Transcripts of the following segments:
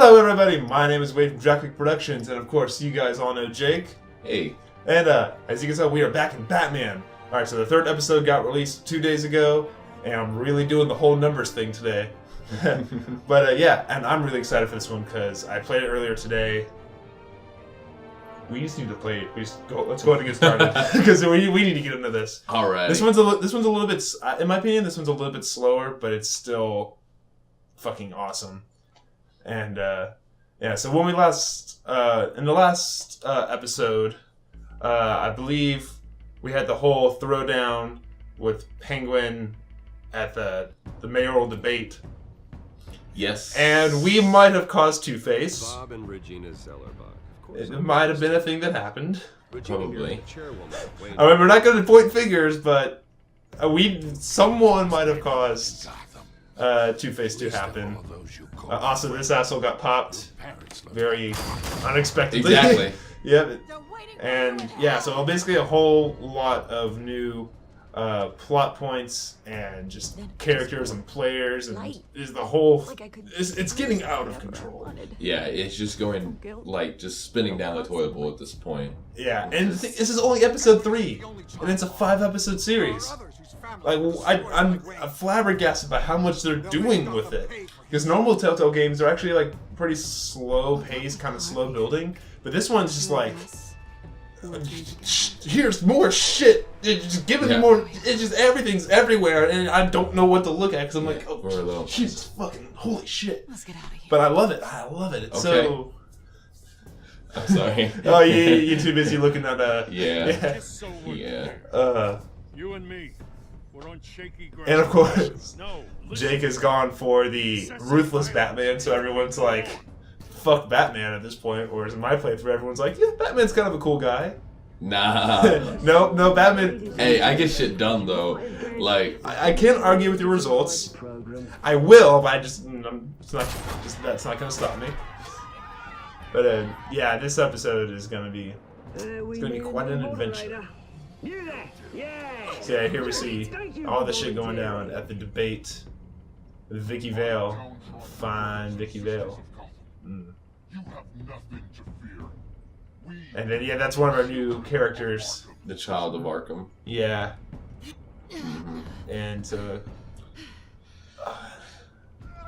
Hello everybody, my name is Wade from DropKickProdInc, and of course you guys all know Jake. Hey. And as you can tell, we are back in Batman. Alright, so the third episode got released 2 days ago, and I'm really doing the whole numbers thing today. But yeah, and I'm really excited for this one because I played it earlier today. We just need to play it. Let's go ahead and get started because we need to get into this. All right. This one's a little bit, in my opinion, this one's a little bit slower, but it's still fucking awesome. And yeah, so when we last in the last episode, I believe we had the whole throwdown with Penguin at the mayoral debate. Yes. And we might have caused Two-Face. Bob and Regina Zellerbach. It might have been a thing that happened. Probably. We're not going to point fingers, but someone might have caused Two-Face to happen. Also, this asshole got popped very unexpectedly. Exactly. Yep. And yeah, so basically a whole lot of new plot points and just characters and players and is the whole. It's getting out of control. Yeah, it's just going like just spinning down the toilet bowl at this point. Yeah, and this is only episode 3, and it's a 5-episode series. Like, I'm flabbergasted by how much they're doing with it. Because normal Telltale games are actually like pretty slow paced, kind of slow building, but this one's just like, here's more shit. It's just giving me more. It's just everything's everywhere, and I don't know what to look at because I'm like, oh, Jesus fucking holy shit. Let's get out of here. But I love it. I love it. It's so. I'm sorry. Oh, you're too busy looking at Yeah. You and me. We're on shaky ground. And of course, Jake has gone for the ruthless Batman, so everyone's like, fuck Batman at this point. Whereas in my playthrough, everyone's like, yeah, Batman's kind of a cool guy. Nah. No, Batman. Hey, I get shit done though. Like, I can't argue with your results. I will, but that's not gonna stop me. But yeah, this episode is gonna be quite an adventure. So yeah, here we see all the shit going down at the debate with Vicky Vale. Fine Vicky Vale. Mm. And then yeah, that's one of our new characters. the child of Arkham. Yeah. And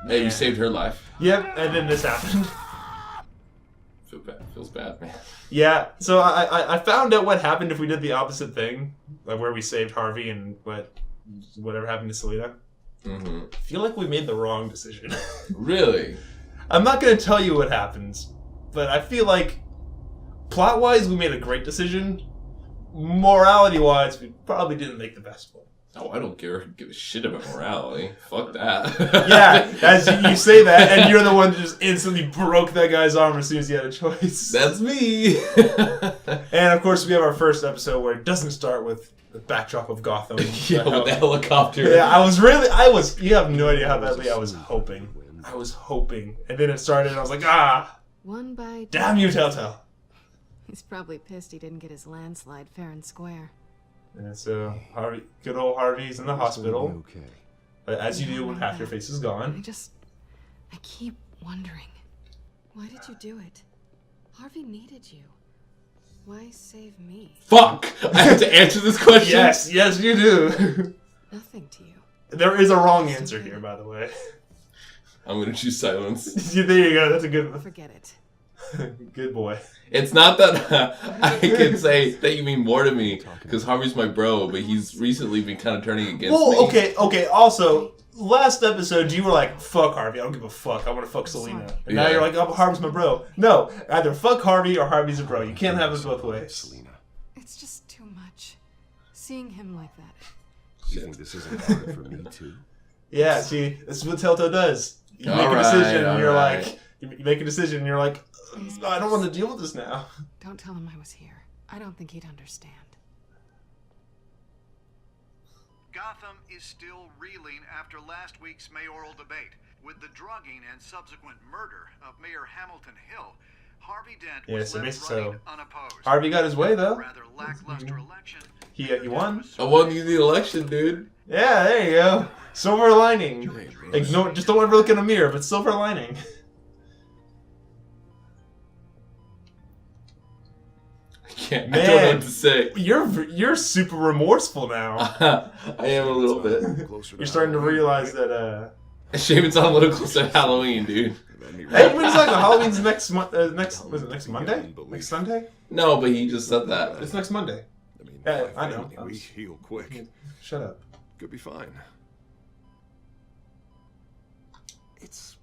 Hey, you saved her life. yep, and then this happened. Feels bad, man. Yeah, so I found out what happened if we did the opposite thing, like where we saved Harvey and whatever happened to Selena. Mm-hmm. I feel like we made the wrong decision. Really? I'm not going to tell you what happens, but I feel like plot-wise we made a great decision. Morality-wise, we probably didn't make the best one. Oh, I don't give a shit about morality. Fuck that. Yeah, as you say that, and you're the one that just instantly broke that guy's arm as soon as he had a choice. That's me. And of course, we have our first episode where it doesn't start with the backdrop of Gotham. Yeah, with the helicopter. Yeah, you have no idea how badly I was hoping. And then it started, and I was like, One by damn you, Telltale. He's probably pissed he didn't get his landslide fair and square. And so, good old Harvey's in the hospital. Okay. As you do when half your face is gone. I keep wondering, why did you do it? Harvey needed you. Why save me? Fuck! I have to answer this question? Yes, you do. Nothing to you. There is a wrong answer here, by the way. I'm gonna choose silence. There you go, that's a good one. Forget it. Good boy. It's not that I can say that you mean more to me, because Harvey's my bro, but he's recently been kind of turning against me. Okay, also, last episode you were like, fuck Harvey, I don't give a fuck, I want to fuck Selena. And now you're like, oh, Harvey's my bro. No, either fuck Harvey or Harvey's a bro. You can't have it both ways. It's just too much. Seeing him like that. You think this isn't hard for me too? Yeah, see, this is what Telltale does. You make All a decision right, and you're all right. like, you make a decision and you're like, I don't want to deal with this now. Don't tell him I was here. I don't think he'd understand. Gotham is still reeling after last week's mayoral debate. With the drugging and subsequent murder of Mayor Hamilton Hill, Harvey Dent was left running unopposed. Harvey got his way, though. Rather lackluster election. He won. I won you the election, dude. Yeah, there you go. Silver lining. Just don't ever look in a mirror, but silver lining. can't. I don't know what to say. You're super remorseful now. I am a little bit. You're starting to realize that. Shaven's on a little closer to Halloween, dude. Hey, when's like Halloween's next month? Was it next Monday? Next Sunday? No, but he just said that. It's next Monday. Yeah, I know. We heal quick. Shut up. Could be fine. It's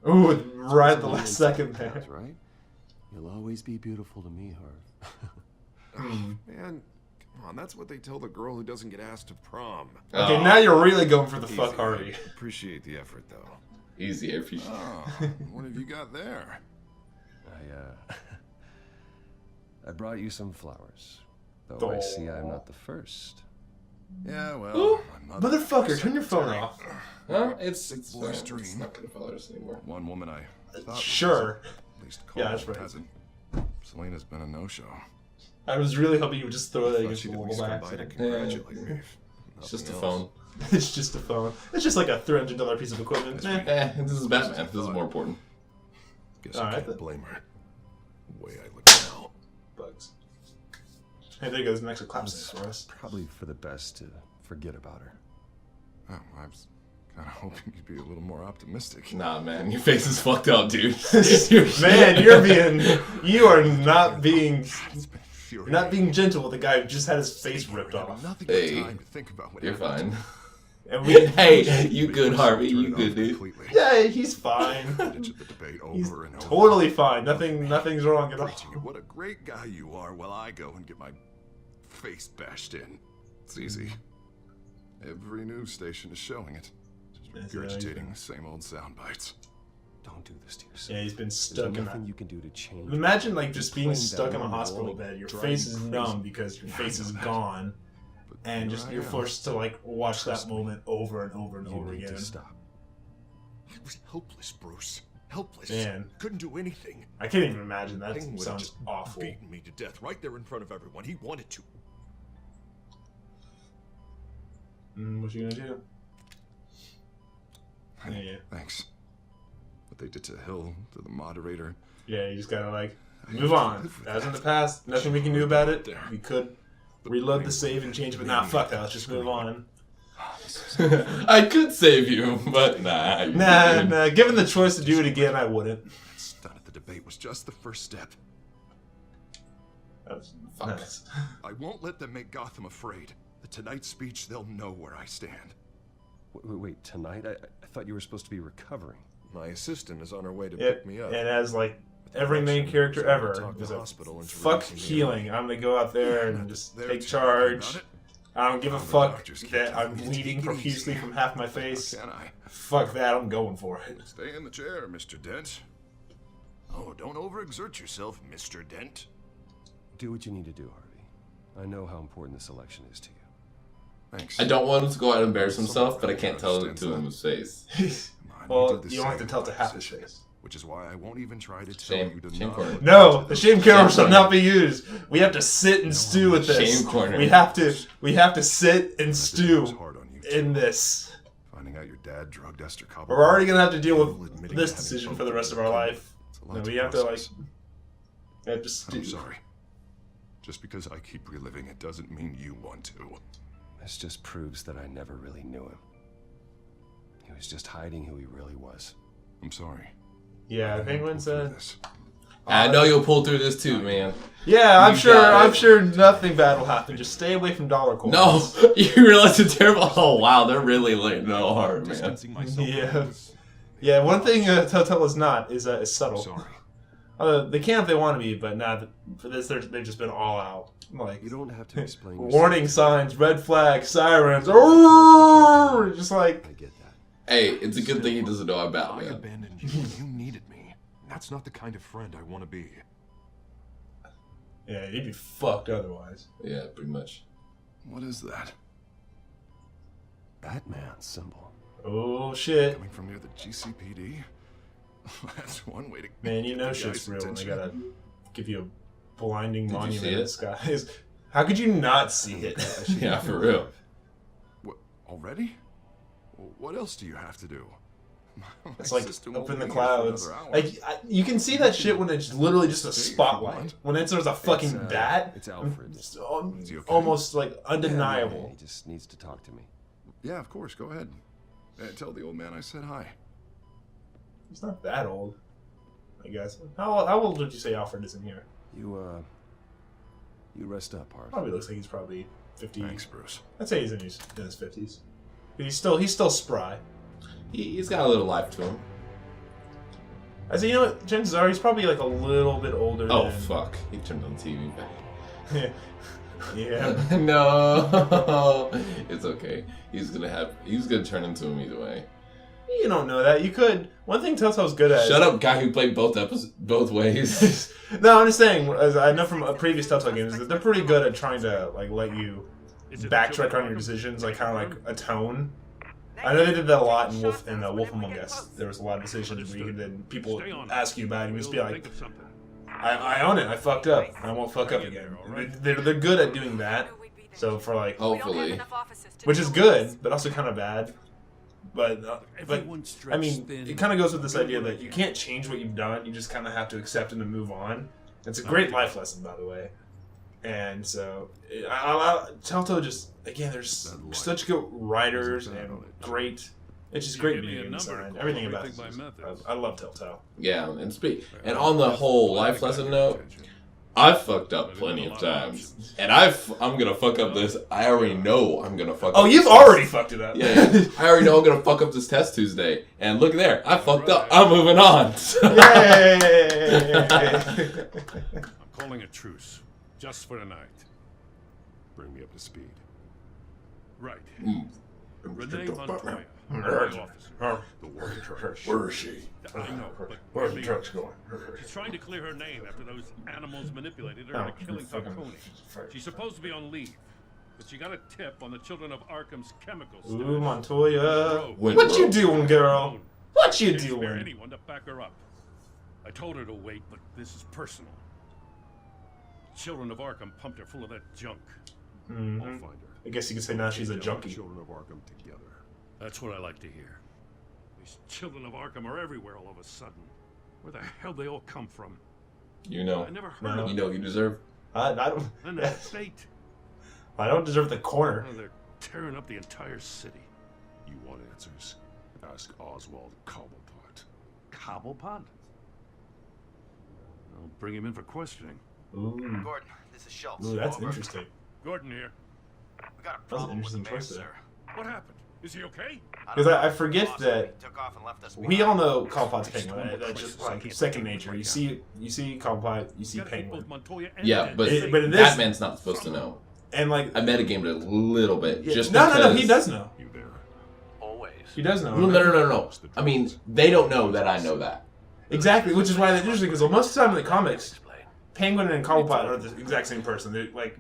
Ooh, right at the last second there. That's right. You'll always be beautiful to me, Harv. Man, come on, that's what they tell the girl who doesn't get asked to prom. Okay, now you're really going for the fuck Harvey. Appreciate the effort, though. Easy, I appreciate it. Oh, what have you got there? I brought you some flowers. Though I see I'm not the first. Yeah, well, Ooh, my mother- Motherfucker, turn your phone off. Huh? It's boy's fine. It's dream. not gonna bother us anymore. One woman I thought Sure. at least Yeah, that's right. hasn't. Selena's been a no-show. I was really hoping you would just throw that Thought against the she'd at wall least by come by to accident. congratulate me. It's just a Nothing phone. else. It's just a phone. It's just like a $300 piece of equipment. This is Batman. This is more important. Guess All I right, can't then. blame her. The way I look now. Bugs. Hey, there goes an extra clapsticks for us. Probably for the best to forget about her. Oh, I was kind of hoping you'd be a little more optimistic. Nah, man, your face is fucked up, dude. Man, you are not being It's been You're not being gentle with a guy who just had his face ripped off. Nothing Hey, but time to think about what you're happened. fine. And we, Hey, you good, Harvey. Turn You it off good, dude. completely. yeah, he's fine. Ditch the debate He's over and over. totally fine. Nothing's wrong at all. Preaching of what a great guy you are while I go and get my face bashed in. It's easy. Every news station is showing it. Just regurgitating the same old sound bites. Don't do this to yourself. Yeah, he's been There's stuck in nothing that. you can do to change. Imagine like just being Claim stuck that in a normal hospital world bed. Your drive face you is crazy. numb because your face is gone, But and here just I you're am. forced to like watch that Trust me. moment over and over and You over need again. to stop. I was helpless, Bruce. Helpless. Man. Couldn't do anything. I can't even imagine. That Thing would've sounds just awful. beaten me to death right there in front of everyone. He wanted to. What you gonna do? Yeah. Thanks. What they did to Hill, to the moderator. Yeah, you just gotta like move on. That was in the past. Nothing we can do about it. We could reload the save and change it, but nah, fuck that. Let's just move on. I could save you, but nah. you're good. Nah. Given the choice to do it again, I wouldn't. That stunt at the debate was just the first step. That was Fuck. nice. I won't let them make Gotham afraid. At tonight's speech, they'll know where I stand. Wait, tonight? I thought you were supposed to be recovering. My assistant is on her way to It, pick me up. and as like every main character ever, was a fuck healing. I'm gonna go out there and just They're take too charge. happy about it. I don't give a The fuck doctors keep that telling I'm me to bleeding take it profusely easy. from half my face. How can I? Fuck that, I'm going for it. Stay in the chair, Mr. Dent. Oh, don't overexert yourself, Mr. Dent. Do what you need to do, Harvey. I know how important this election is to you. Thanks. I don't want him to go out and embarrass himself, but I can't tell it to him in his face. Come on, Well, do the you don't have to same tell it to in my half his position, face. Which is why I won't even try to tell Shame. you to Shame not corner. look No, into the those shame camera shall corner. not be used. We have to sit and stew with this. Shame corner. We have to sit and It was stew hard on you, in too. this. Finding out your dad drugged Esther Cobb. We're already gonna have to deal People with admitting this to having decision both for the rest of our covered. life. It's a lot And to we have to like, process. we have to stew. I'm sorry. Just because I keep reliving it doesn't mean you want to. This just proves that I never really knew him. He was just hiding who he really was. I'm sorry. Yeah, I'm gonna Penguin's pull through this. I know you'll pull through this too, man. Yeah, I'm You sure. got it. I'm sure nothing bad will happen. Just stay away from dollar coins. No, you realize it's terrible. Oh wow, they're really laying no hard, man. Distancing myself Yeah. from this. Yeah, one thing Telltale is not is subtle. Sorry. They can if they want to be, but not for this. They've just been all out. Like You don't have to explain warning yourself. signs, red flags, sirens. Oh, just like I get that. Hey, it's a good thing he doesn't know I'm I Batman. abandoned you when you needed me. That's not the kind of friend I want to be. yeah, you'd be fucked otherwise. Yeah, pretty much. What is that? Batman symbol. Oh shit, Coming from near the GCPD? That's one way to man, you know get the shit's guy's real when they attention. gotta give you a blinding Did you monument see in it? the skies. How could you not see it? Yeah, for real. What, already? What else do you have to do? It's like sister up won't in the be here for clouds. another hour. Like you can see that shit when it's literally just a spotlight. When there's a fucking bat, It's Alfred. it's Is he okay? almost like Yeah, undeniable. he just needs to talk to me. Yeah, of course. Go ahead. Tell the old man I said hi. He's not that old, I guess. How old would you say Alfred is in here? You rest up, Harv. Probably looks like he's probably 50. Thanks, Bruce. I'd say he's in his 50s. But he's still spry. He's got a little life to him. I say, you know what? Chances are he's probably like a little bit older. Oh, than... fuck. He turned on the TV back. Yeah. No. It's okay. He's gonna turn into him either way. You don't know that. You could. One thing Telltale's good at. Shut up, guy who played both ways. No, I'm just saying. As I know from previous Telltale games that they're pretty good at trying to like let you backtrack on your decisions, like kind of like a tone. I know they did that a lot in Wolf Among Us. There was a lot of decisions where you could people ask you about it, and you just be like, I own it. I fucked up. I won't fuck up again. They're good at doing that. So for like, Hopefully. which is good, but also kind of bad. But I mean, it kind of goes with this idea that you can't change what you've done. You just kind of have to accept it and move on. It's a great life lesson, by the way. And so, Telltale just, again, there's such good writers and great. It's just great video game design. Everything about it. I love Telltale. Yeah, and on the whole life lesson note, I've fucked up plenty of times, and I'm gonna fuck up this. I already know I'm gonna fuck up. Oh, you've already fucked it up. Yeah, I already know I'm gonna fuck up this test Tuesday, and look there, I fucked up. I'm moving on. Yay! I'm calling a truce, just for tonight. Bring me up to speed. Right. Mm. Renee Montoya, Where officer. Where is she? I know, but Where's the trucks going? she's trying to clear her name after those animals manipulated her into killing Falcone. She's supposed to be on leave, but she got a tip on the Children of Arkham's chemical stash. Ooh, Montoya. Win, What you bro. doing, girl? What you Can't spare doing? anyone to back her up. I told her to wait, but this is personal. Children of Arkham pumped her full of that junk. I'll find her. I guess you could say now she's a junkie. Children of Arkham together. That's what I like to hear. These Children of Arkham are everywhere all of a sudden. Where the hell they all come from? You know, I never heard of you know what you deserve. I don't. And that fate. I don't deserve the corner. Oh, they're tearing up the entire city. You want answers? Ask Oswald Cobblepot. Cobblepot? I'll bring him in for questioning. Ooh, Gordon, this is Schultz. ooh, that's Over. interesting. Gordon here. We got a That's an problem with the interesting mayor, choice there. sir. What happened? Is he okay? Because I forget that He took off and left us we behind. all know Cobblepot's Penguin. Right? That's just like second nature. You see Cobblepot, you see You gotta hate Penguin, both Montoya and Yeah, Dent. but but in this- Batman's not supposed to know. and like I metagamed it a little bit, just no, because. he does know. You there? Always. He does know. No. I mean, they don't know that I know that. Exactly, which is why that's interesting. Because most of the time in the comics, Penguin and Cobblepot are the exact same person. They're like,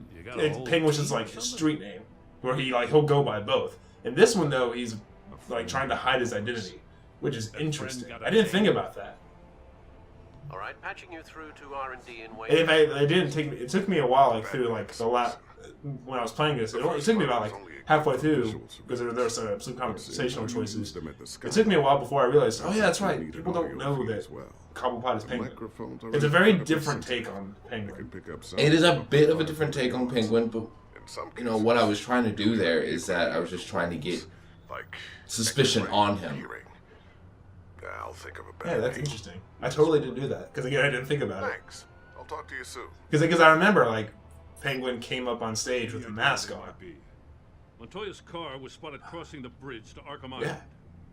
Penguin's just like his street name, where he'll go by both. In this one though, he's like trying to hide his identity, which is interesting. I didn't think about that. All right, patching you through to R&D in And if I didn't take me, it took me a while, like through like the last when I was playing this. It took me about like halfway through because there were some conversational choices. It took me a while before I realized, oh yeah, that's right. People don't know that Cobblepot is Penguin. It's a very different take on Penguin. It is a bit of a different take on Penguin, but you know what I was trying to do there is that I was just trying to get suspicion on him. I'll think of a Yeah, that's interesting. I totally didn't do that because again, I didn't think about it. Thanks. I'll talk to you soon. Because I remember like Penguin came up on stage with a mask on. Montoya's car was spotted crossing the bridge to Arkham Yeah. Island.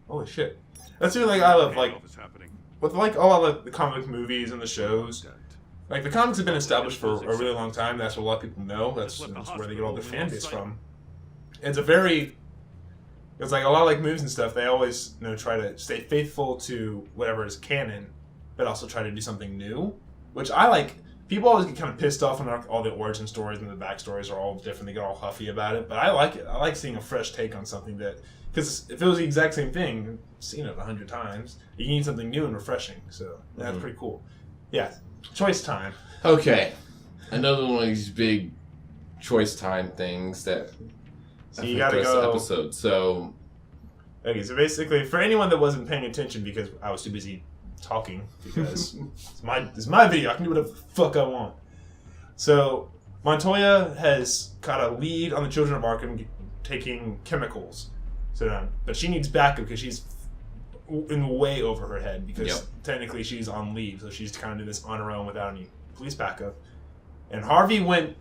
Holy shit. That's the thing I love. Like Handoff is happening. with like all of the comic movies and the shows. Like the comics have been established for a really long time. That's what a lot of people know. That's where they get all the fan base from. It's like a lot of like movies and stuff. They always try to stay faithful to whatever is canon, but also try to do something new, which I like. People always get kind of pissed off when all the origin stories and the backstories are all different. They get all huffy about it, but I like it. I like seeing a fresh take on something because if it was the exact same thing, you've seen it 100 times. You need something new and refreshing. So that's pretty cool. Yeah, choice time. Okay, another one of these big choice time things that So you affect gotta the rest of the go. episode. So Okay, so basically, for anyone that wasn't paying attention because I was too busy talking, because it's my video, I can do whatever the fuck I want. So, Montoya has got a lead on the Children of Arkham taking chemicals. So, but she needs backup because she's in way over her head because technically she's on leave, so she's kind of doing this on her own without any police backup. And Harvey went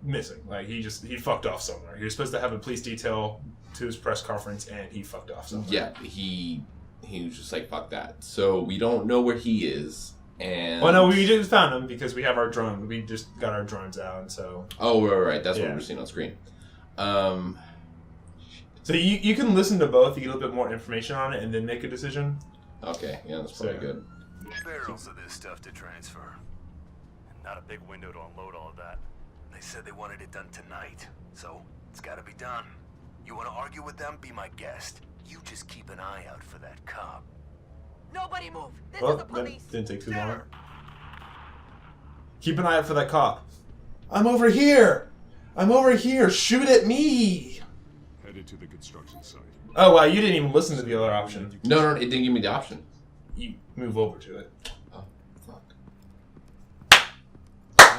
missing. Like, he fucked off somewhere. He was supposed to have a police detail to his press conference, and he fucked off somewhere. Yeah, he was just like, fuck that. So we don't know where he is, and... Well, no, we just found him because we have our drone. We just got our drones out, and so... Oh, right. That's what we're seeing on screen. So you can listen to both to get a little bit more information on it, and then make a decision. Okay, yeah, that's probably good. Barrels of this stuff to transfer. And not a big window to unload all of that. They said they wanted it done tonight, so it's gotta be done. You wanna argue with them? Be my guest. You just keep an eye out for that cop. Nobody move! This Well, is the police! that didn't take too long. Keep an eye out for that cop. I'm over here! I'm over here! Shoot at me! Headed to the construction site. Oh, wow, you didn't even listen to the other option. No, it didn't give me the option. You move over to it. Oh, fuck.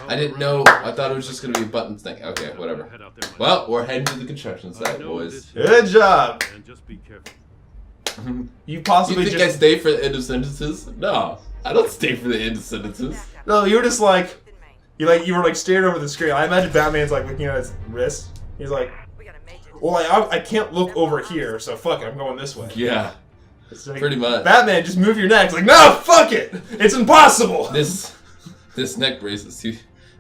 I didn't know. I thought it was just going to be a buttons thing. Okay, whatever. Well, we're heading to the construction site, boys. Good job! And just be careful. You possibly You think I stay for the end of sentences? No, I don't stay for the end of sentences. No, you were just like... You were like staring over the screen. I imagine Batman's like looking at his wrist. He's like... Well, I can't look over here, so fuck it, I'm going this way. Yeah. Like, pretty much. Batman, just move your neck. It's like, no, fuck it! It's impossible! This neck brace is too...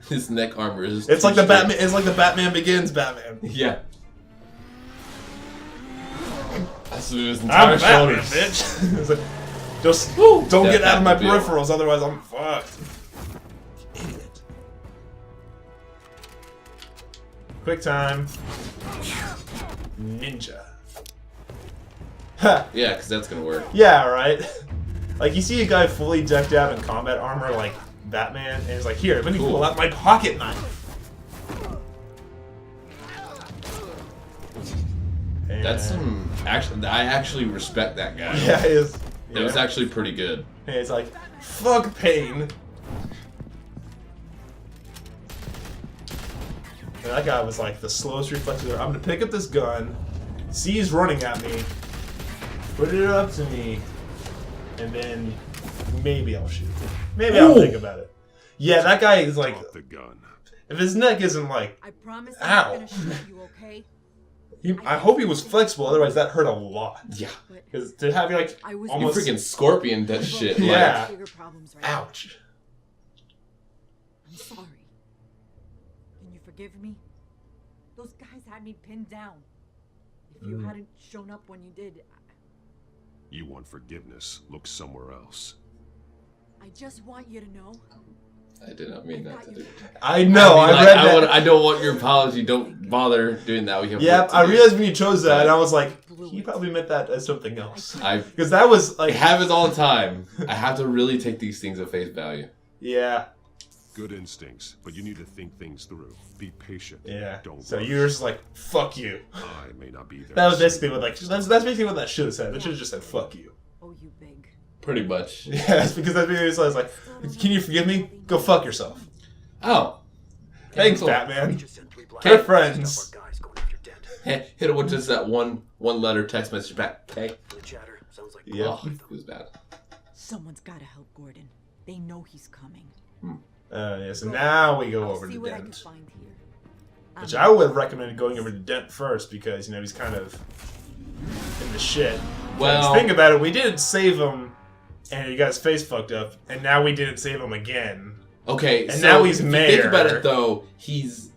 His neck armor is. It's like the Batman. It's like the Batman Begins Batman. Yeah. That's his entire I'm Batman, shoulders. bitch. It's like, just don't get out of my Batmobile. peripherals, otherwise I'm fucked. Idiot. Quick time. Ninja. Ha. Yeah, because that's gonna work. Yeah, right. Like you see a guy fully decked out in combat armor, like Batman, and he's like, "Here, let me pull out my pocket knife." And That's some actually. I actually respect that guy. yeah, it is. It was actually pretty good. And it's like, fuck pain. And that guy was like the slowest reflexes ever. I'm gonna pick up this gun, see he's running at me, put it up to me, and then maybe I'll shoot. Maybe I'll think about it. Yeah, that guy is like, the gun. if his neck isn't like, I promise ow. I'm not gonna shoot you, okay? I hope he was flexible, otherwise that hurt a lot. Yeah. Because to have you like You almost freaking scorpion that shit. Yeah. Bigger problems right ouch. now. I'm sorry. Can you forgive me? Those guys had me pinned down. If you hadn't shown up when you did, You want forgiveness? Look somewhere else. I just want you to know. I did not mean that. I know. I Like, read that. I don't want your apology. Don't bother doing that. We have Yeah, work to I do. realized when you chose that, and I was like, he probably meant that as something else. Because that was I like, have it all the time. I have to really take these things at face value. yeah, Good instincts, but you need to think things through. Be patient. yeah. Don't So rush. you were just like, fuck you. I may not be there. That was to save basically you. what like that's basically what that should have said. It should have just said, fuck you. Oh, you big. Pretty much. Yeah, that's because that's what I was like, can you forgive me? Go fuck yourself. Oh. Thanks, Cool. Batman. Okay. We're friends. Hit it with just that one letter text message back. Okay. Yeah. Oh, it was bad. Someone's gotta help Gordon. They know he's coming. Yeah, so now we go I'll over see to what I can Dent. find here. Which I would have recommended going over to Dent first because, you know, he's kind of in the shit. Well- Think about it, we didn't save him and he got his face fucked up, and now we didn't save him again. Okay, And so now he's if you mayor. think about it though, he's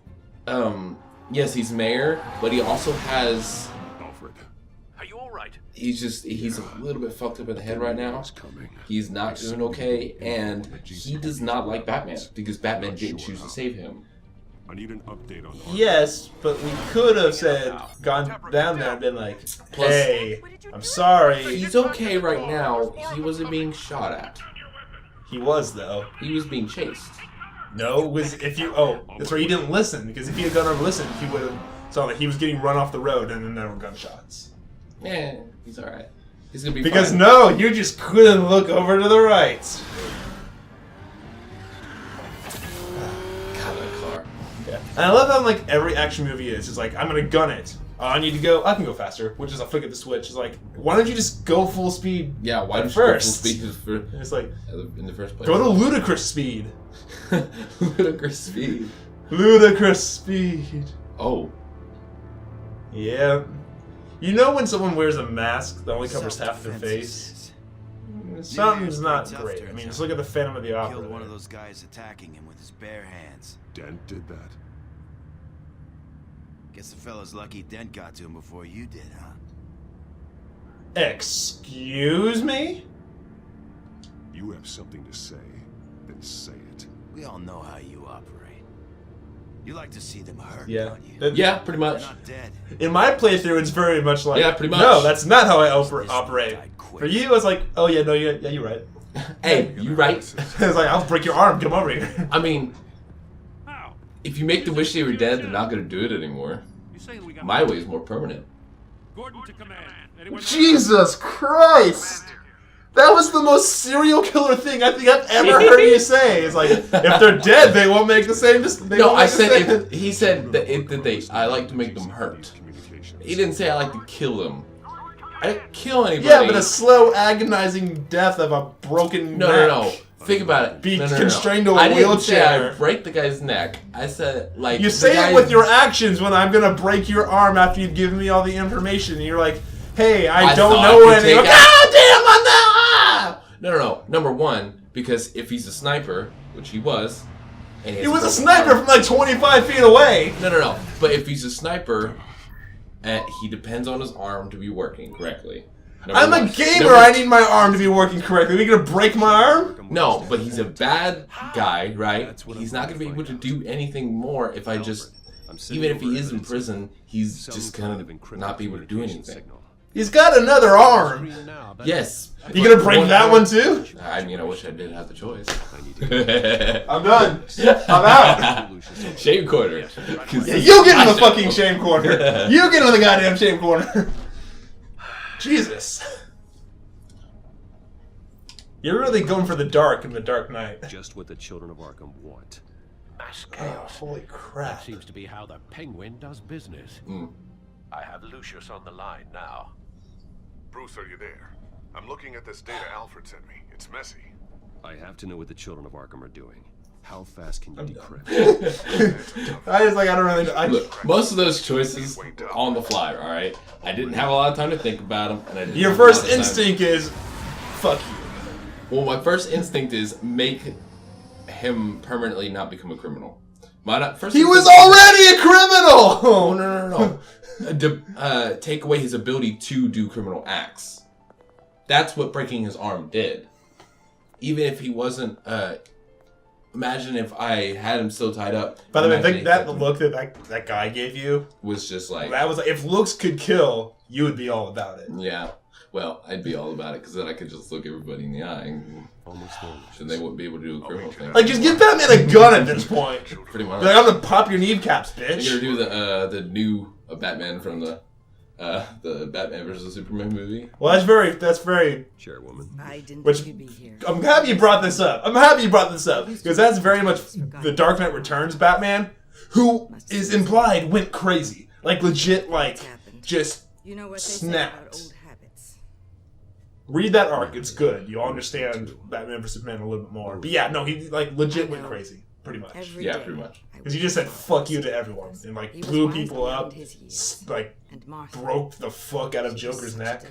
yes, he's mayor, but he also has Alfred. Are you all right? he's a little bit fucked up in the head right now. He's not doing okay, and he does not like Batman because Batman didn't choose to save him. I need an update on Yes, but we could have said, gone down there and been like, Plus- hey, I'm sorry. He's okay right now. He wasn't being shot at. He was, though. He was being chased. No, it was if you. Oh, that's right. You didn't listen because if he had gone over and listened, he would have saw that he was getting run off the road and then there were gunshots. he's alright. He's gonna be Because fine. no, you just couldn't look over to the right. God, that car. Yeah. And I love how like every action movie is. It's like, I'm gonna gun it. Oh, I need to go. I can go faster. Which is a flick of the switch. It's like, why don't you just go full speed? Yeah, why don't you first? go full speed It's like, in the first place? go to ludicrous speed. Ludicrous speed. Ludicrous speed. Oh. Yeah. You know when someone wears a mask that only covers half of their face? Something's not great. I mean, just look at the Phantom of the Opera. Killed one of those guys attacking him with his bare hands. Dent did that. Guess the fella's lucky Dent got to him before you did, huh? Excuse me? You have something to say, then say it. We all know how you operate. You like to see them hurt, Yeah. don't you? Yeah, pretty much. They're not dead. In my playthrough, it's very much like, Yeah, pretty much. no, that's not how I operate. For you, it's like, oh yeah, no, yeah, you're right. Hey, you right? It's like, I'll break your arm, come over here. I mean, if you make them wish they were dead, they're not gonna do it anymore. My way is more permanent. Gordon to command. Anyone Jesus Christ! That was the most serial killer thing I think I've ever heard you say. It's like, if they're dead, they won't make the same. No, I said he said that I like to make them hurt. He didn't say I like to kill them. I didn't kill anybody. Yeah, but a slow, agonizing death of a broken neck. No. Think about it. Be No. constrained to a I didn't wheelchair. say I break the guy's neck. I said like You say it with your actions when I'm gonna break your arm after you've given me all the information. And you're like, hey, I don't know anything. God damn, I know! No. Number one, because if he's a sniper, which he was, and He was a sniper from like 25 feet away. No. But if he's a sniper, he depends on his arm to be working correctly. I'm a gamer. I need my arm to be working correctly. Are you gonna break my arm? No, but he's a bad guy, right? He's not gonna be able to do anything more if I just, even if he is in prison, he's just gonna not be able to do anything. He's got another arm. Yes. You gonna break that one too? I mean, I wish I did have the choice. I'm done. I'm out. Shame corner. Yeah, you get in the fucking shame corner. You get in the goddamn shame corner. Jesus. You're really going for the dark in the Dark Knight. Just what the children of Arkham want. Mass chaos. Holy crap. That seems to be how the Penguin does business. I have Lucius on the line now. Bruce, are you there? I'm looking at this data Alfred sent me. It's messy. I have to know what the children of Arkham are doing. How fast can you decrypt? I don't really know. Look, most of those choices on the fly, alright? I didn't have a lot of time to think about them. And I didn't Your have a lot first of time. instinct is, fuck you. Well, my first instinct is make him permanently not become a criminal. He was already a criminal! Oh, no. Take away his ability to do criminal acts. That's what breaking his arm did. Even if he wasn't... imagine if I had him still tied up. By the way, I think that look that guy gave you was just like... That was like, if looks could kill, you would be all about it. Yeah. Well, I'd be all about it, because then I could just look everybody in the eye and they wouldn't be able to do a criminal thing. Like, just give Batman a gun at this point. Pretty much. Like, I'm gonna pop your kneecaps, bitch. You're gonna do the new Batman from the Batman vs Superman movie. Well, that's very Chairwoman. I didn't which, think you'd be here. I'm happy you brought this up. Because that's very much the Dark Knight Returns Batman, who is implied went crazy. Like, legit, like, just You know what they say about snapped. old habits. Read that arc, it's good. You'll understand Batman vs Superman a little bit more. But yeah, no, he, like, legit went crazy. Pretty much. Yeah, pretty much. Because he just said fuck you to everyone. And, like, blew people up. Like, broke the fuck out of Joker's neck.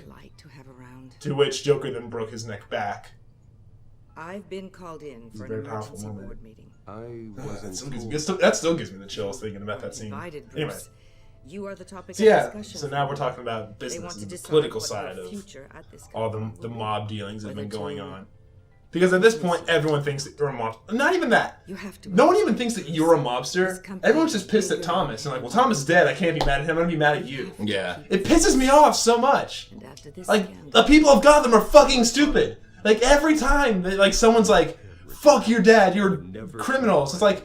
To which Joker then broke his neck back. I've been called in for an very powerful emergency moment. board meeting. That still gives me the chills thinking about that scene. Invited, Anyway. Bruce. You are the topic So yeah, of discussion. so now we're talking about They business want to and the decide political what side your of future at this all company the will mob be. dealings that have been Whether going to- on. Because at this point, everyone thinks that you're a mobster. Not even that. You have to No one even thinks that you're a mobster. Everyone's just pissed at Thomas. And like, well, Thomas is dead. I can't be mad at him. I'm going to be mad at you. Yeah. It pisses me off so much. And after this Like, scandal, the people of Gotham are fucking stupid. Like, every time that, like, someone's like, fuck your dad, you're criminals. It's like,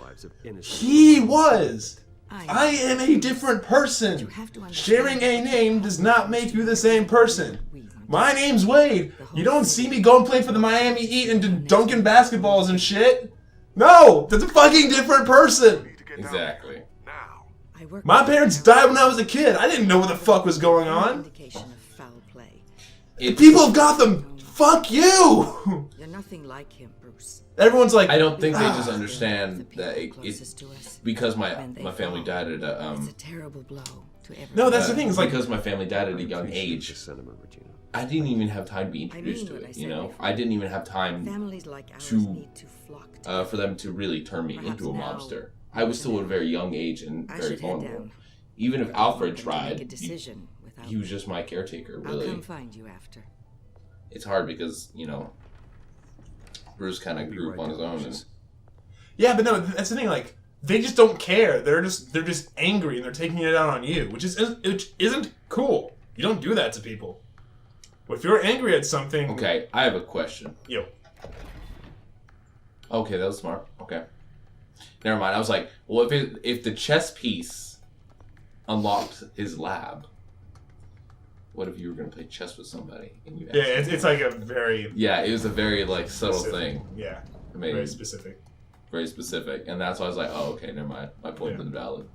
he was. I am a different person. Sharing a name does not make you the same person. My name's Wade. You don't see me go and play for the Miami Heat and dunking basketballs and shit. No, that's a fucking different person. Exactly. My parents died when I was a kid. I didn't know what the fuck was going on. The people of Gotham, fuck you. You're nothing like him, Bruce. Everyone's like, I don't think they just understand that it's because my family died at a It's a terrible blow to everyone. No, that's the thing. It's like because my family died at a young age. I didn't even have time to be introduced to it. You know, I didn't even have time for them to really turn me into a mobster. I was still at a very young age and very vulnerable. Even if Alfred tried, he was just my caretaker. Really, I'll come find you after. It's hard because Bruce kind of grew up on his own. And... Yeah, but no, that's the thing. Like, they just don't care. They're just angry and they're taking it out on you, which isn't cool. You don't do that to people. If you're angry at something... Okay, I have a question. Yo. Okay, that was smart. Okay. Never mind. I was like, well, if the chess piece unlocked his lab, what if you were going to play chess with somebody? And you it's like a very... Yeah, it was a very, like, subtle thing. Yeah, I mean, very specific. Very specific. And that's why I was like, oh, okay, never mind. My point is valid.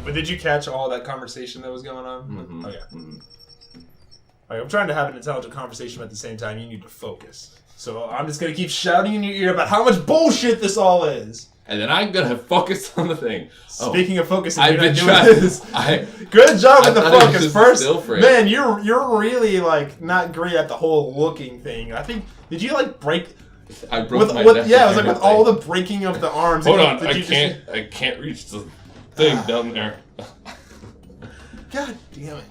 But did you catch all that conversation that was going on? Mm-hmm. Oh, yeah. Mm-hmm. I'm trying to have an intelligent conversation, but at the same time, you need to focus. So I'm just going to keep shouting in your ear about how much bullshit this all is. And then I'm going to focus on the thing. Speaking of focusing, I've been trying. Good job with the focus. First, man, man, you're really, like, not great at the whole looking thing. I think, did you, like, break... I broke my neck. Yeah, it was like with all the breaking of the arms. Hold on, I can't reach the thing down there. God damn it.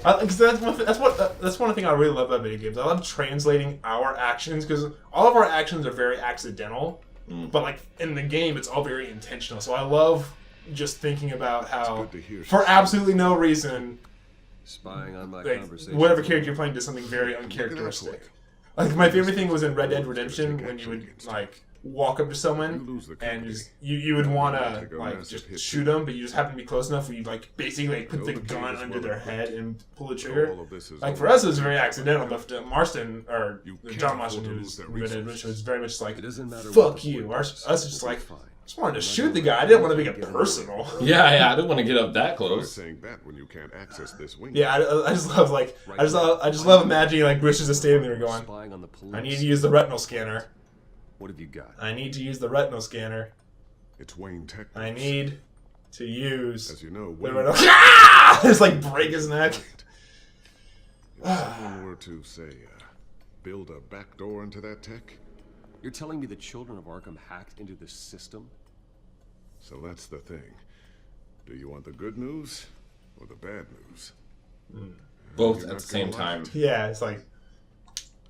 Because that's one thing I really love about video games. I love translating our actions because all of our actions are very accidental, but like in the game, it's all very intentional. So I love just thinking about how, for absolutely no reason, spying on my conversation, whatever character you're playing does something very uncharacteristic. Like my favorite thing was in Red Dead Redemption when you would like walk up to someone and you would want to like just shoot them, but you just happen to be close enough where you like basically like put the gun under their head and pull the trigger. Like for us it was very accidental, but Marston or John Marston who's Red Dead Redemption was very much like fuck you. Us is just like I just wanted to shoot the guy. I didn't want to make it personal. Yeah, I didn't want to get up that close. Saying that when you can't access this wing. Yeah, I just love like I just love imagining like Bruce is just standing there going, I need to use the retinal scanner. What have you got? I need to use the retinal scanner. It's Wayne Tech. I need to use. As you know, the retinal. Ah! Just like break his neck. If someone were to say, build a back door into that tech. You're telling me the children of Arkham hacked into this system? So that's the thing. Do you want the good news or the bad news? Both at the same time. Yeah, it's like.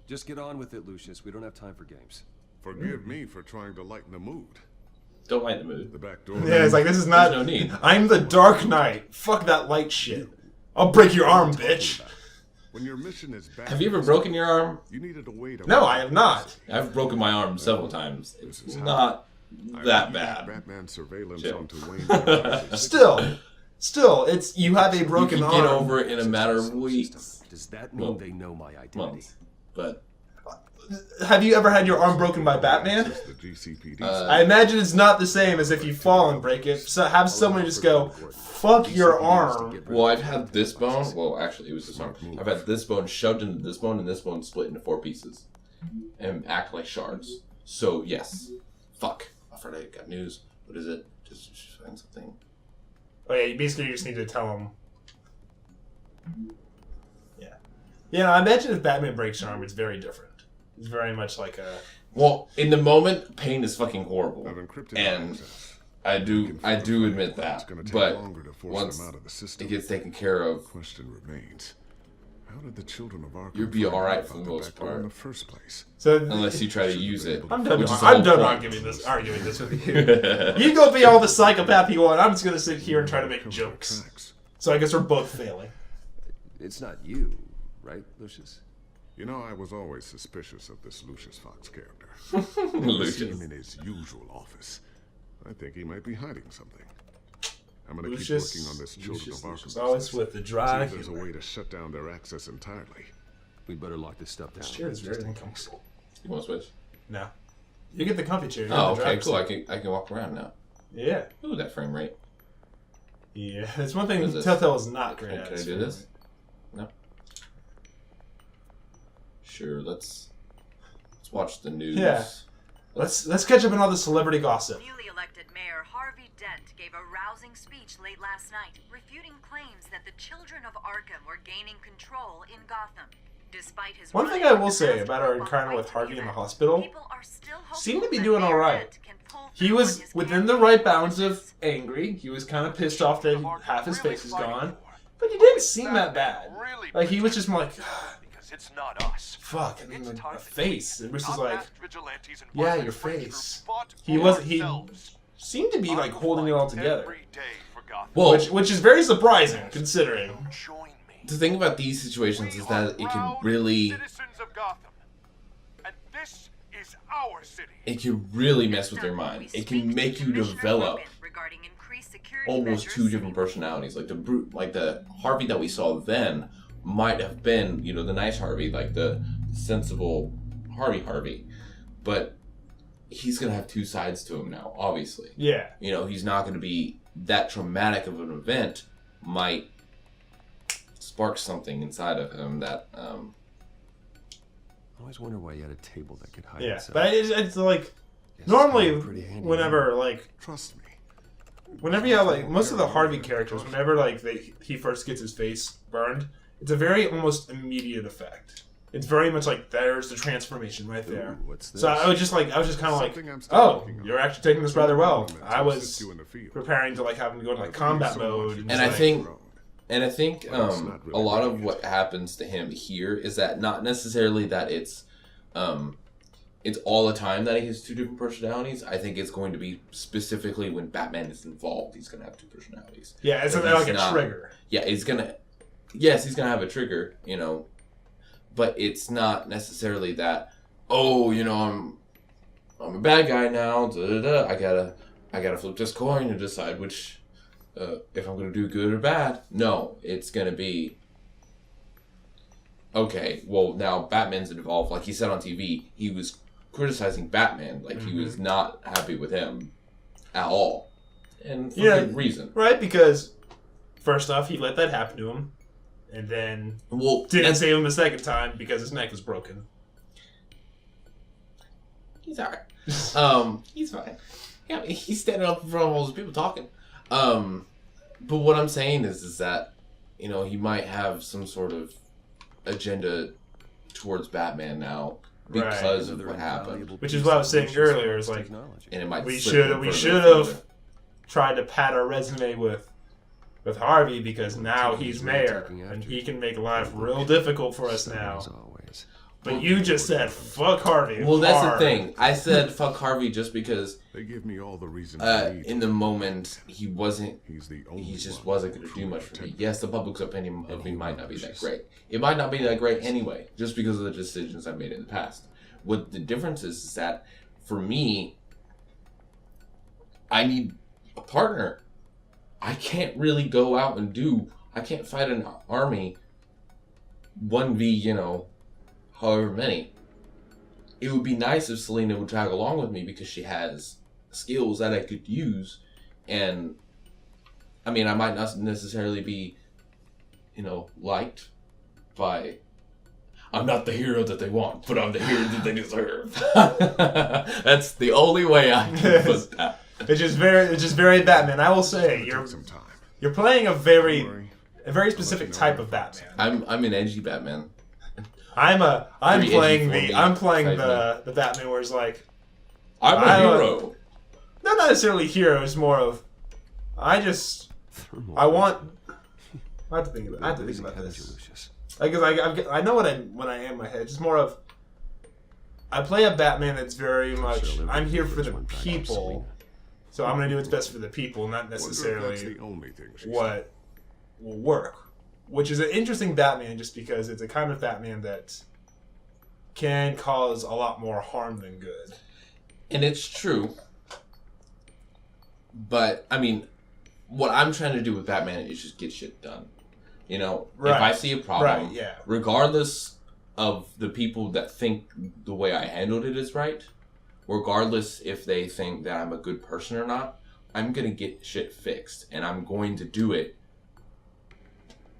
Just get on with it, Lucius. We don't have time for games. Forgive me for trying to lighten the mood. Don't lighten the mood. The back door. Yeah, it's like this is not. No need. I'm the Dark Knight. Fuck that light shit. I'll break your arm, bitch. When your mission is back, have you ever broken your arm? You needed to wait. No, I have not. I've broken my arm several times. It's not that bad. Batman surveillance onto Wayne. Still, it's you have a broken you arm. Get over it in a matter of weeks. Does that mean they know my identity? Months. But have you ever had your arm broken by Batman? I imagine it's not the same as if you fall and break it. So have someone just go, fuck your arm. Well, I've had this bone. Well, actually, it was this arm. I've had this bone shoved into this bone, and this bone split into 4 pieces, and act like shards. So yes, fuck. Alfred, I got news. What is it? Just find something. Oh yeah, you basically just need to tell him. Yeah. Yeah, I imagine if Batman breaks your arm, it's very different. It's very much like a... Well, in the moment, pain is fucking horrible. And I do admit that. But once it gets taken care of, question remains. How did the children of Arkham you'll be alright for the most part. In the first place? So, unless you try to use it. I'm done arguing this with you. You go be all the psychopath you want. I'm just going to sit here and try to make jokes. So I guess we're both failing. It's not you, right, Lucius? You know, I was always suspicious of this Lucius Fox character. Lucius. See him in his usual office. I think he might be hiding something. I'm gonna Lucius, keep working on this Children of Arkham. Always with the dry. See if there's a way to shut down their access entirely. We'd better lock this stuff down. This chair is very uncomfortable. You want to switch? No. You get the comfy chair. Oh, okay, cool. I can walk around now. Yeah. Ooh, that frame rate. Yeah, it's one thing Telltale is not great at. Can I do this? No. Sure. Let's watch the news. Yeah. Let's catch up on all the celebrity gossip. Newly elected Mayor Harvey Dent gave a rousing speech late last night, refuting claims that the children of Arkham were gaining control in Gotham. Despite his one thing I will say about our encounter with Harvey in the hospital, seemed to be doing all right. He was within the right bounds of angry. He was kind of pissed off that half his face is gone, but he didn't seem that bad. Like he was just more like, it's not us. Fuck, I mean, a face. And Bruce was like, yeah, your face. He seemed to be like holding it all together. Well, which is very surprising considering. The thing about these situations is that it can really, mess with your mind. It can make you develop almost two different personalities. Like the Harvey that we saw then might have been, the nice Harvey, like the sensible Harvey, but he's gonna have two sides to him now. Obviously, yeah. He's not gonna be that traumatic of an event. Might spark something inside of him that I always wonder why you had a table that could hide itself. But it's like normally whenever trust me, whenever you have like most of the Harvey characters, whenever like he first gets his face burned, it's a very almost immediate effect. It's very much like there's the transformation right there. Ooh, what's this? So I was just kind of like, oh, you're actually taking this rather well. I was preparing to having to go to combat mode, and I think a lot of what happens to him here is that not necessarily that it's all the time that he has two different personalities. I think it's going to be specifically when Batman is involved, he's going to have two personalities. Yeah, it's like a trigger. Yeah, he's going to have a trigger, but it's not necessarily that, I'm a bad guy now, I gotta flip this coin and decide which if I'm going to do good or bad. No, it's going to be, okay, well, now Batman's involved. Like he said on TV, he was criticizing Batman. Like, he was not happy with him at all. And for good reason. Right, because first off, he let that happen to him. And then didn't save him a second time because his neck was broken. He's alright. He's fine. Yeah, he's standing up in front of all those people talking. But what I'm saying is that, he might have some sort of agenda towards Batman now because of what happened. Which is what I was saying earlier. Is like, and it might we should have tried to pad our resume with Harvey because now he's mayor and he can make life real difficult for us now. But you just said fuck Harvey. Well, that's the thing. I said fuck Harvey just because they give me all the reasons in the moment he wasn't. He just wasn't going to do much for me. Yes, the public's opinion of me might not be that great. It might not be that great anyway, just because of the decisions I made in the past. What the difference is that for me, I need a partner. I can't really go out and I can't fight an army 1v, however many. It would be nice if Selena would tag along with me because she has skills that I could use. And, I mean, I might not necessarily be, liked by... I'm not the hero that they want, but I'm the hero that they deserve. That's the only way I can put that. It's just very Batman. I will say you're playing a very specific type of Batman. I'm an edgy Batman. I'm playing the Batman where it's like I'm a hero. Not necessarily hero. It's more of I have to think about this. I know what I am in my head. It's more of I play a Batman that's very much I'm here for the people. So I'm going to do what's best for the people, not necessarily what will work. Which is an interesting Batman just because it's a kind of Batman that can cause a lot more harm than good. And it's true. But, I mean, what I'm trying to do with Batman is just get shit done. You know, Right. if I see a problem, Right, yeah. regardless of the people that think the way I handled it is right, regardless if they think that I'm a good person or not, I'm going to get shit fixed. And I'm going to do it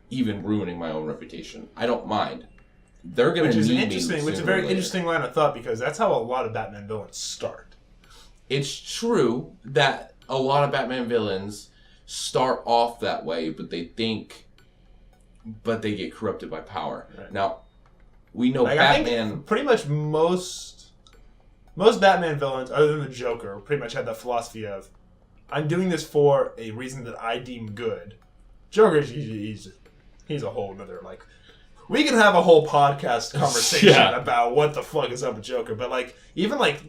even ruining my own reputation. I don't mind. They're going to need me sooner Which is a very interesting line of thought, because that's how a lot of Batman villains start. It's true that a lot of Batman villains start off that way, but they get corrupted by power. Right. Now, we know Like, Batman... I think pretty much most Batman villains, other than the Joker, pretty much had that philosophy of, I'm doing this for a reason that I deem good. Joker, he's a whole nother, like... We can have a whole podcast conversation about what the fuck is up with Joker, but, like, even, like,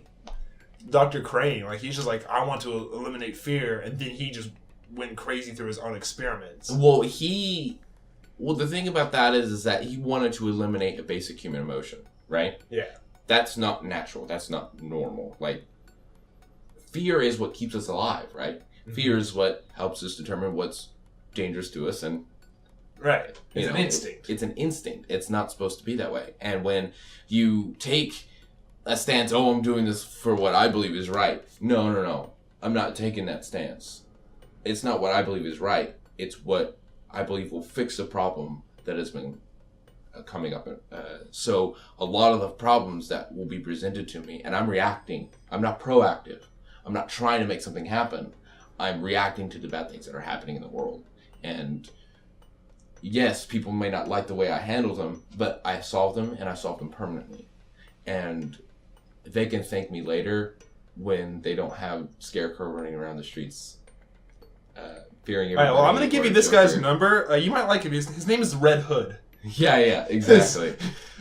Dr. Crane, like, he's just like, I want to eliminate fear, and then he just went crazy through his own experiments. Well, the thing about that is that he wanted to eliminate a basic human emotion, right? Yeah. That's not natural. That's not normal. Like, fear is what keeps us alive, right? Mm-hmm. Fear is what helps us determine what's dangerous to us, and right. It's an instinct. It's an instinct. It's not supposed to be that way. And when you take a stance, oh, I'm doing this for what I believe is right. No. I'm not taking that stance. It's not what I believe is right. It's what I believe will fix the problem that has been coming up. So a lot of the problems that will be presented to me, and I'm reacting. I'm not proactive. I'm not trying to make something happen. I'm reacting to the bad things that are happening in the world. And yes, people may not like the way I handle them, but I solve them, and I solve them permanently. And they can thank me later when they don't have Scarecrow running around the streets, fearing everybody. All right, well, I'm going to give you this guy's number. You might like him. His name is Red Hood. Yeah, exactly.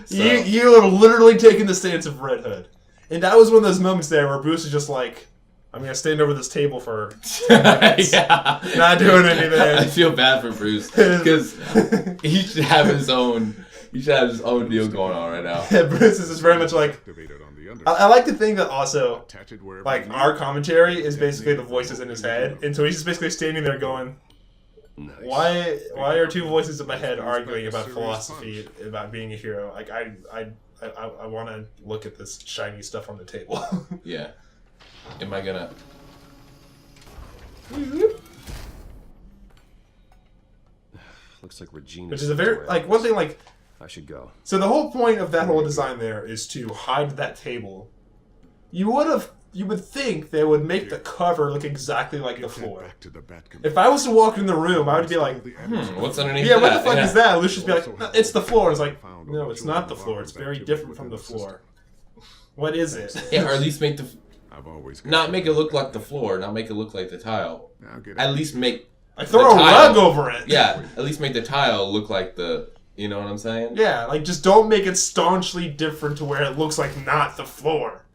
So. You are literally taking the stance of Red Hood. And that was one of those moments there where Bruce is just like, I'm going to stand over this table for 10 minutes. Not doing anything. I feel bad for Bruce, because he should have his own deal going on right now. Yeah, Bruce is just very much like... I like to think that also, like, our commentary is basically the voices in his head. And so he's just basically standing there going, why are two voices in my head arguing about philosophy, about being a hero? Like, I want to look at this shiny stuff on the table. Yeah. Am I gonna... Looks like Regina. Which is a very, like, one thing, like... I should go. So the whole point of that whole design there is to hide that table. You would think they would make the cover look exactly like the floor. If I was to walk in the room, I would be like, what's underneath that? Yeah, what the fuck is is that? Lucius would be like, no, it's the floor. It's like, no, it's not the floor. It's very different from the floor. What is it? Yeah, or at least make not make it look like the floor, not make it look like the tile. At least make... I throw a rug over it. Yeah, at least make the tile look like the... You know what I'm saying? Yeah, like, just don't make it staunchly different to where it looks like not the floor.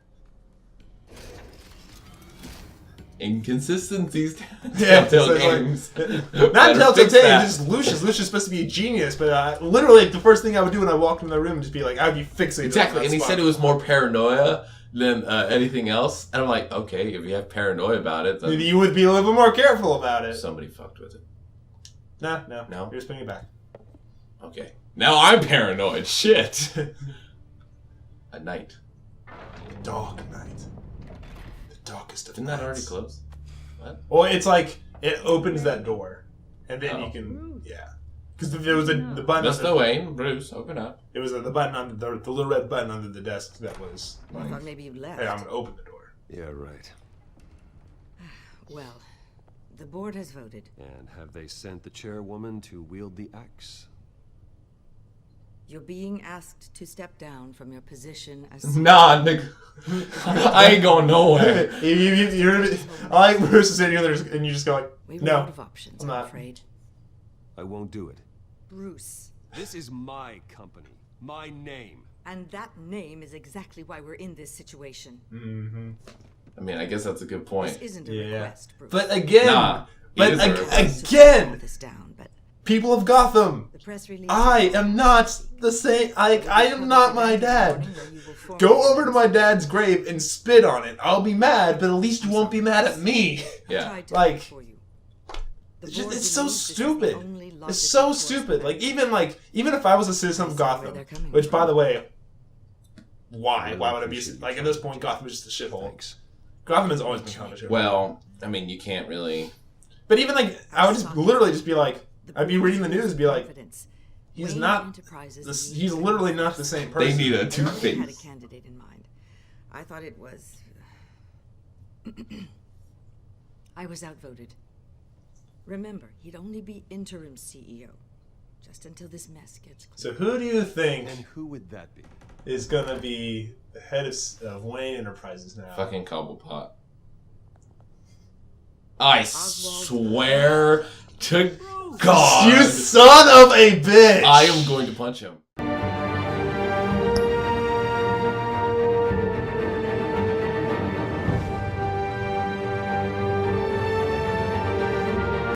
Inconsistencies. Yeah, Telltale games. Not Telltale games, just Lucius. Lucius is supposed to be a genius, but literally, like, the first thing I would do when I walked in the room would just be like, I would be fixated. Exactly, and he said it was more paranoia than anything else. And I'm like, okay, if you have paranoia about it, then... Maybe you would be a little bit more careful about it. Somebody fucked with it. No. No? You're just bringing it back. Okay. Now I'm paranoid. Shit. A night. Dark night. The darkest of Didn't nights. that already close? What? Well, it's like, it opens that door. And then you can, Because there was the button... Mr. Wayne, Bruce, open up. It was the button on the little red button under the desk that was like, I thought maybe you left. Hey, I'm going to open the door. Yeah, right. Well, the board has voted. And have they sent the chairwoman to wield the axe? You're being asked to step down from your position as... Nah, nigga. I ain't going nowhere. I like Bruce is sitting there and you just go like, We've no, out of options, I'm afraid. I won't do it. Bruce. This is my company. My name. And that name is exactly why we're in this situation. Mm-hmm. I mean, I guess that's a good point. This isn't a request, Bruce. But again, again, This down, but people of Gotham, press release. I am not the same. I am not my dad. Go over to my dad's grave and spit on it. I'll be mad, but at least you won't be mad at me. Yeah. Like, it's so stupid. It's so stupid. Like even if I was a citizen of Gotham, which by the way, why? Why would I be like at this point? Gotham is just a shithole. Gotham has always been kind of a shithole. Well, I mean, you can't really. But even like, I would just literally just be like, I'd be reading the news and be like, he's not. He's literally not the same person. They need a two-face. I had a candidate in mind. I thought it was. I was outvoted. Remember, he'd only be interim CEO, just until this mess gets clear. So who do you think? And who would that be? Is gonna be the head of Wayne Enterprises now? Fucking Cobblepot. I swear to God. You son of a bitch! I am going to punch him.